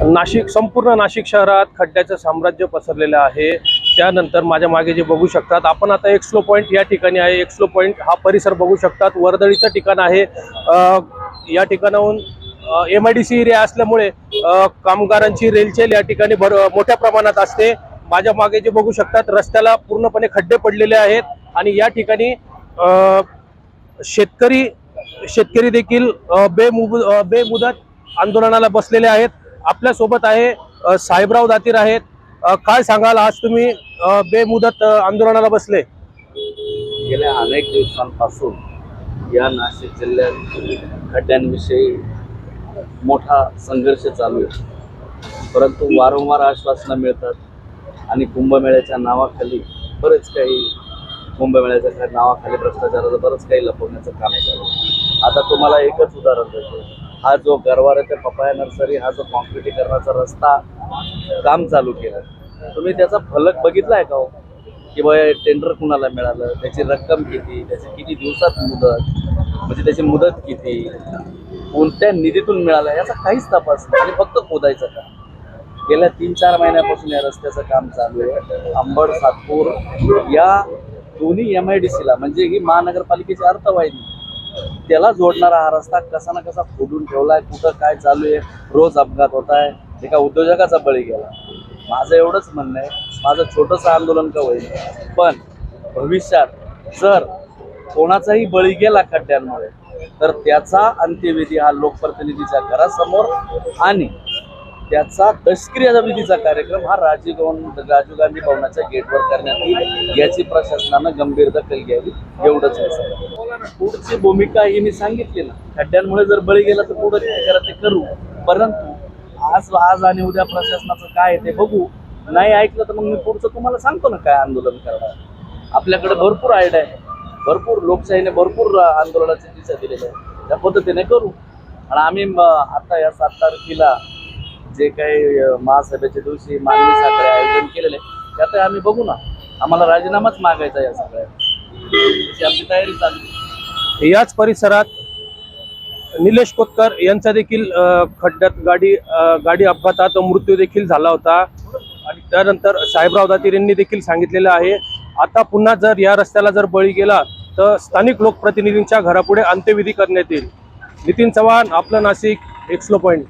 नाशिक, संपूर्ण नाशिक शहरात खड्ड्याचं साम्राज्य पसरलेलं आहे। त्यानंतर माझ्या मागे जे बघू शकतात आपण, आता एक्सलो पॉइंट या ठिकाणी आहे। एक्सलो पॉइंट हा परिसर बघू शकतात, वर्दळीचं ठिकाण आहे। या ठिकाणाहून MIDC एरिया असल्यामुळे कामगारांची रेलचेल या ठिकाणी मोठ्या प्रमाणात असते। माझ्या मागे जे बघू शकतात रस्त्याला पूर्णपणे खड्डे पडलेले आहेत आणि या ठिकाणी शेतकरी देखील बेमुदत आंदोलनाला बसलेले आहेत। आपल्या सोबत आहे साहेबराव दातीर आहेत। काय सांगाल, आज तुम्ही बेमुदत आंदोलनाला बसले? गेल्या अनेक दिवसांपासून या नाशिक जिल्ह्यात खड्ड्यांविषयी मोठा संघर्ष चालू आहे, परंतु वारंवार आश्वासनं मिळतात आणि कुंभमेळ्याच्या नावाखाली कुंभमेळ्याच्या नावाखाली भ्रष्टाचाराचं बरंच काही लपवण्याचं काम चालू आहे। आता तुम्हाला एकच उदाहरण देतो, हा जो गरवारे ते पपाया नर्सरी हा जो कॉन्क्रिटीकरणाचा रस्ता काम चालू केलं, तुम्ही त्याचा फलक बघितलाय का हो? की बा टेंडर कुणाला मिळालं, त्याची रक्कम किती, त्याची किती दिवसात मुदत, म्हणजे त्याची मुदत किती, कोणत्या निधीतून मिळाला, याचा काहीच तपास नाही आणि फक्त खोदायचं काम। गेल्या 3-4 महिन्यापासून या रस्त्याचं काम चालू आहे। अंबड सातपूर या दोन्ही MIDCला, म्हणजे ही महानगरपालिकेची अर्थवाहिनी, त्याला जोडणारा हा रस्ता कसा ना कसा खोदून ठेवलाय। कुठं काय चालू आहे, रोज अपघात होत आहे, एका उद्योजकाचा बळी गेला। माझं एवढंच म्हणणं आहे, माझं छोटंसं आंदोलन का होईल, पण भविष्यात जर कोणाचाही बळी गेला खड्ड्यांमुळे तर त्याचा अंत्यविधी हा लोकप्रतिनिधीच्या घरासमोर आणि त्याचा दशक्रिया विधीचा कार्यक्रम हा राजीव गांधी भवनाच्या गेटवर करण्यात येईल, याची प्रशासनानं गंभीर दखल घ्यावी, एवढंच आहे। पुढची भूमिका ही मी सांगितली ना, खड्ड्यांमुळे जर बळी गेला तर पुढे काय करा ते करू, परंतु आज आणि उद्या प्रशासनाचं काय ते बघू। नाही ऐकलं तर मग मी पुढचं तुम्हाला सांगतो ना काय आंदोलन करणार। आपल्याकडे भरपूर आयडिया आहे, भरपूर लोकशाहीने भरपूर आंदोलनाची दिशा दिलेली आहे, त्या पद्धतीने करू। आणि आम्ही आता या 7 तारखेला जे काही महासभेच्या दिवशी मागणी साखळे आयोजन केलेले त्यात आम्ही बघू ना, आम्हाला राजीनामाच मागायचा या सगळ्या, आमची तयारी चालू आहे। याच परिसरात निलेश कोतकर यांचा देखील खड्ड्यात गाडी अपघातात मृत्यू देखील झाला होता आणि त्यानंतर साहेबराव दातीर यांनी देखील सांगितलेलं आहे, आता पुन्हा जर या रस्त्याला जर बळी गेला तर स्थानिक लोकप्रतिनिधींच्या घरापुढे अंत्यविधी करण्यात येईल। नितीन चव्हाण, आपलं नाशिक, एक्सलो पॉइंट।